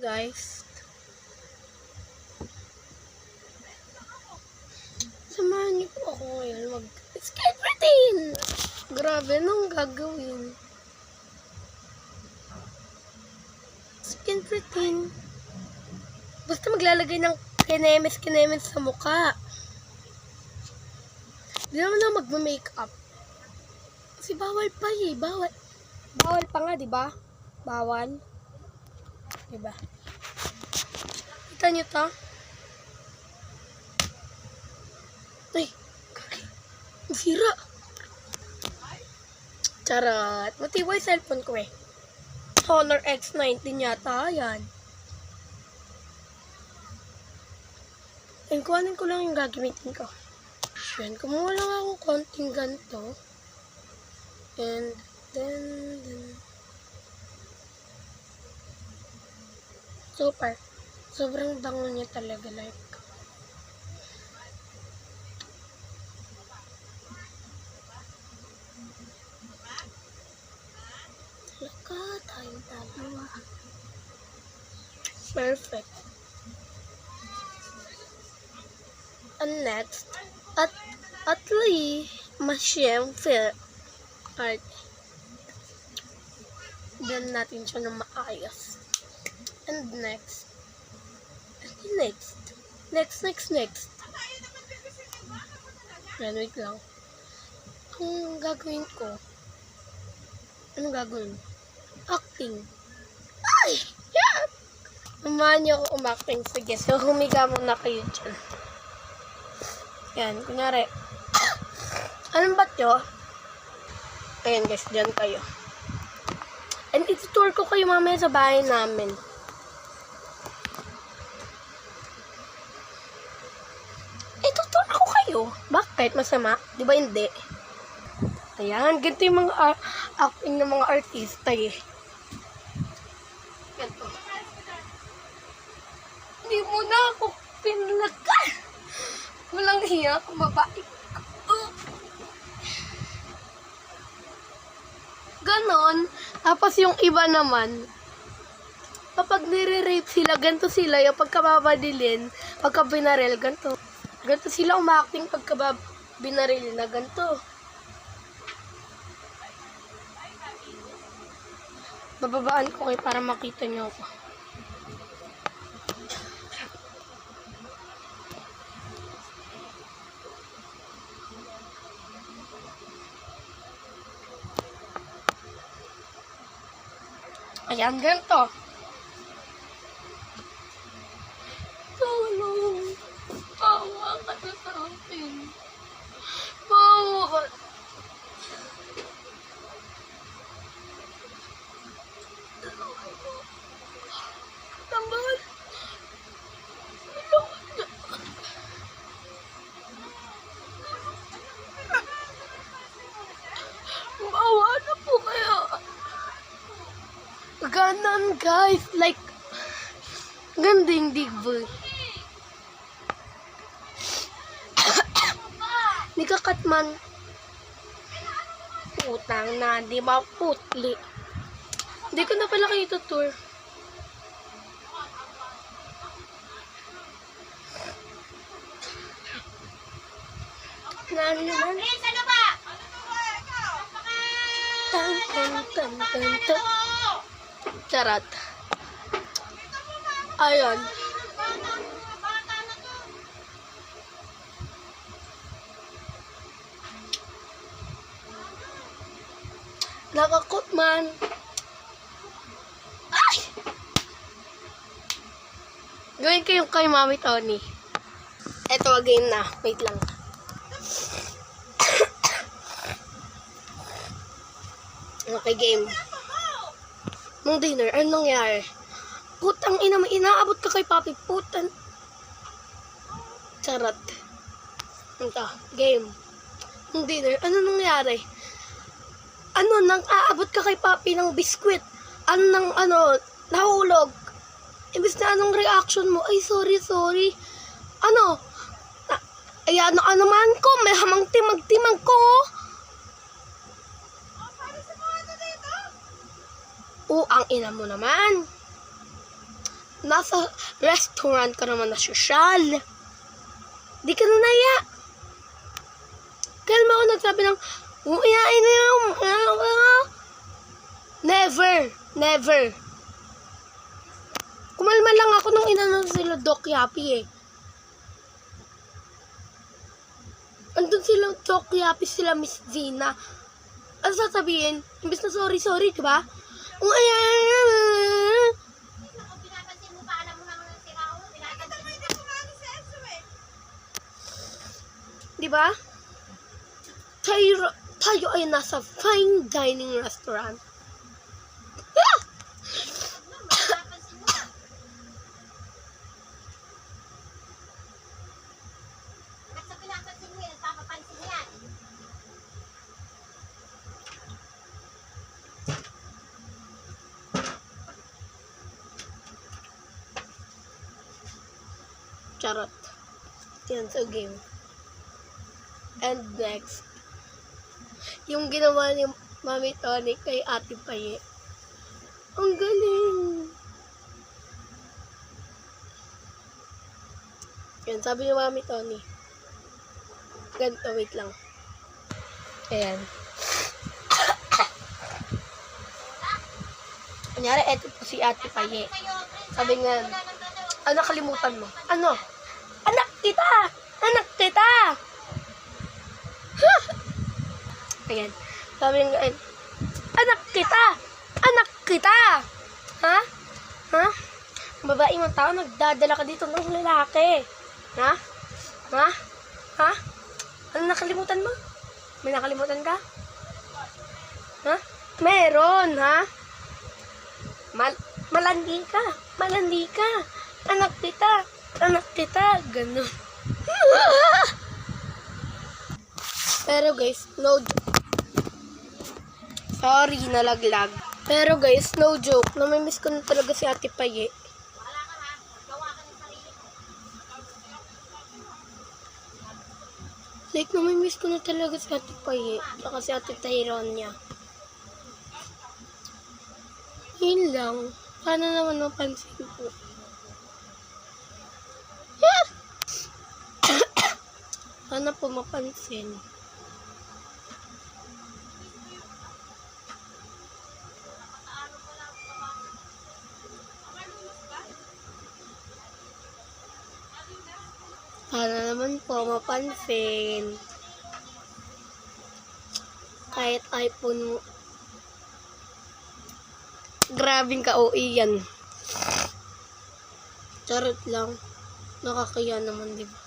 Guys, samahan niyo po ako ngayon mag-skate routine. Grabe, anong gagawin? Skate routine. Basta maglalagay ng kinemis sa mukha. Hindi naman na magma-makeup. Kasi bawal pa eh. Bawal pa nga, di ba? Bawal. Diba? Kita nyo to? Ay, ang sira. Charot. Matibay cellphone ko eh. Honor X19 yata. Yan. And kuhanin ko lang yung gagamitin ko. Yan. Kumuha lang ako konting ganito. And then super. Sobrang bango niya talaga, like. Talaga, tayong dalawa. Perfect. And next, at least, masyempre, art. Then natin siya na maayos. And next. Yan, wait lang. Ang gagawin ko. Anong gagawin? Acting. Ay! Yan! Umahan niyo ako umakting. Sige, so humiga muna kayo dyan. Yan, kunyari. Anong ba't nyo? Ayan guys, dyan kayo. And itutour ko kayo mamaya sa bahay namin. Bakit? Masama? Di ba hindi? Ayan, ganito yung mga acting ng mga artista eh. Ganito. Hindi mo na ako pinlakan. Walang hiya kung babae. Ganon. Tapos yung iba naman, kapag nire-rape sila, ganito sila, yung pagkababadilin, pagka binaril, ganito. Ganito sila umakting pagka binaril na ganito. Bababaan ko kayo para makita nyo ako. Ayan, ganito. Ganon guys, like ganding digboy. Ni kakatman. Utang na, di ba putli? Hindi ko na pala kayo tutur. Ano naman? Tan. Charot. Ayun. Nakakot man. Ay! Gawin kayong kay Mami Tony. Eto, game na. Wait lang. Okay, game. Nung dinner, anong nangyari? Putang ina, may inaabot ka kay Papi. Putan. Charot. Ito, game. Nung dinner, anong nangyari? Nang aabot ka kay Papi ng biskwit. Nahulog. Imbis na anong reaction mo? Ay, sorry. Ano man ko, may hamang timag ko. Ang ina mo naman. nasa restaurant ka naman na sosyal. Di ka na naya. Kailan mo ako nagsabi ng, uyain na yung, never. Kumalma lang ako nung inano sila Doc Yapi eh. Andun sila Doc Yapi, sila Miss Zina. Ano sasabihin? Imbis na sorry, diba? Diba? Tayo ay nasa fine dining restaurant. Charot. Yan sa game. And next, yung ginawa ni Mami Tony kay Ate Paye. Ang galing! Yan, sabi ni Mami Tony. Ganito, wait lang. Ayan. Kunyari, eto po si Ate Paye. Sabi nga, nakalimutan mo. Ano? Anak kita! Ayan. Sabi nga, anak kita! Ha? Babae mong tao, nagdadala ka dito ng lalaki. Ha? Ano nakalimutan mo? May nakalimutan ka? Ha? Meron, ha? Malandi ka. Anak kita. Ganun. Pero guys, no joke. Sorry, nalaglag. Pero guys, no joke. Namimiss ko na talaga si Ate Paye. Like, namimiss ko na talaga si Ate Paye. Saka si Ate Tyronia. Yun lang. Paano naman mapansin po? Sana po mapansin. Sana naman po mapansin. Kahit iPhone mo. Grabing ka-OE yan. Charot lang. Nakakaya naman, di ba?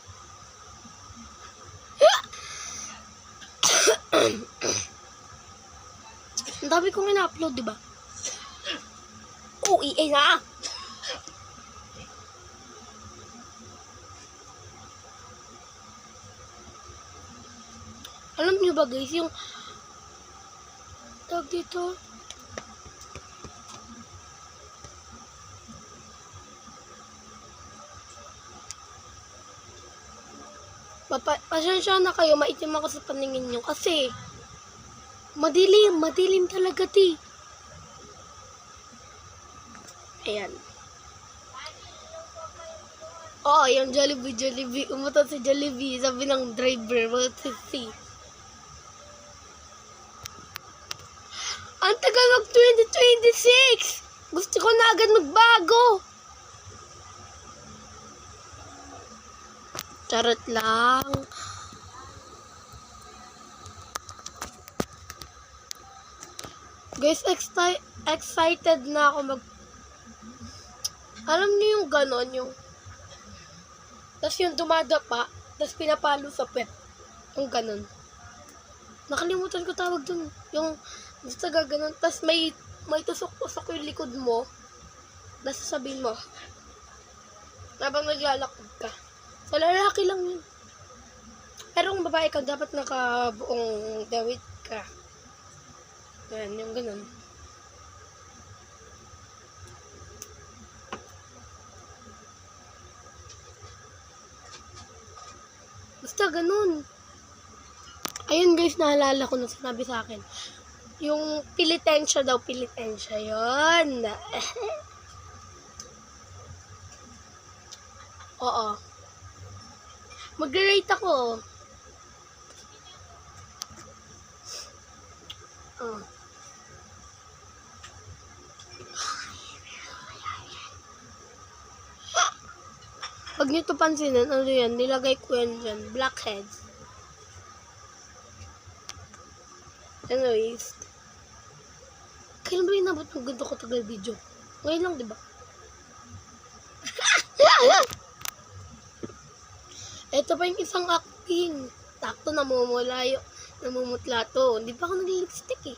Ang dami kong ina-upload, di ba? OE na! Alam niyo ba guys, yung tawag dito, pasensya na kayo, maitim ako sa paningin nyo kasi madilim talaga ti. Ayan. Oo, yung Jollibee. Umutot si Jollibee, sabi ng driver, mag-see. Ang tagal mag 2026! Gusto ko na agad magbago. Charot lang. Guys, excited na ako Alam niyo yung ganon, yung tapos yung dumadapa, tapos pinapalo sa pet. Yung ganon. Nakalimutan ko tawag dun. Yung basta gaganon, tapos may tusok-tusok yung likod mo. Tapos sasabihin mo, habang naglalakad ka. Sa lalaki lang yun. Pero kung babae ka, dapat nakabuong dawit ka. Yan, yung ganon. Basta ganun. Ayun guys, naalala ko na sinabi sa akin. Yung pilitensya daw, pilitensya. Yun. Oo. Mag-rate ako. Oh. Pag nyo ito pansinin, ano yan, nilagay ko yan dyan, blackheads. Anyways, kailan ba inabot ng ganito ko tagal video? Ngayon lang, di ba? Ito pa yung isang acting. Takto, namumutla to. Hindi pa ako nag-lipstick eh.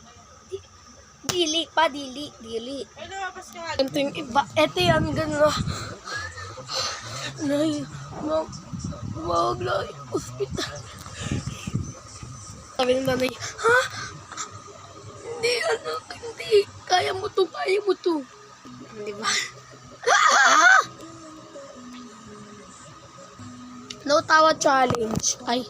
Dili. Ay, lumabas ka nga. Ito yung iba. Ito yan, gano'n. Nay, wag na, ospital. Sabi ng nanay, ha? Hindi, anak, hindi. Kaya mo to. Di ba? No tawa challenge. Ay,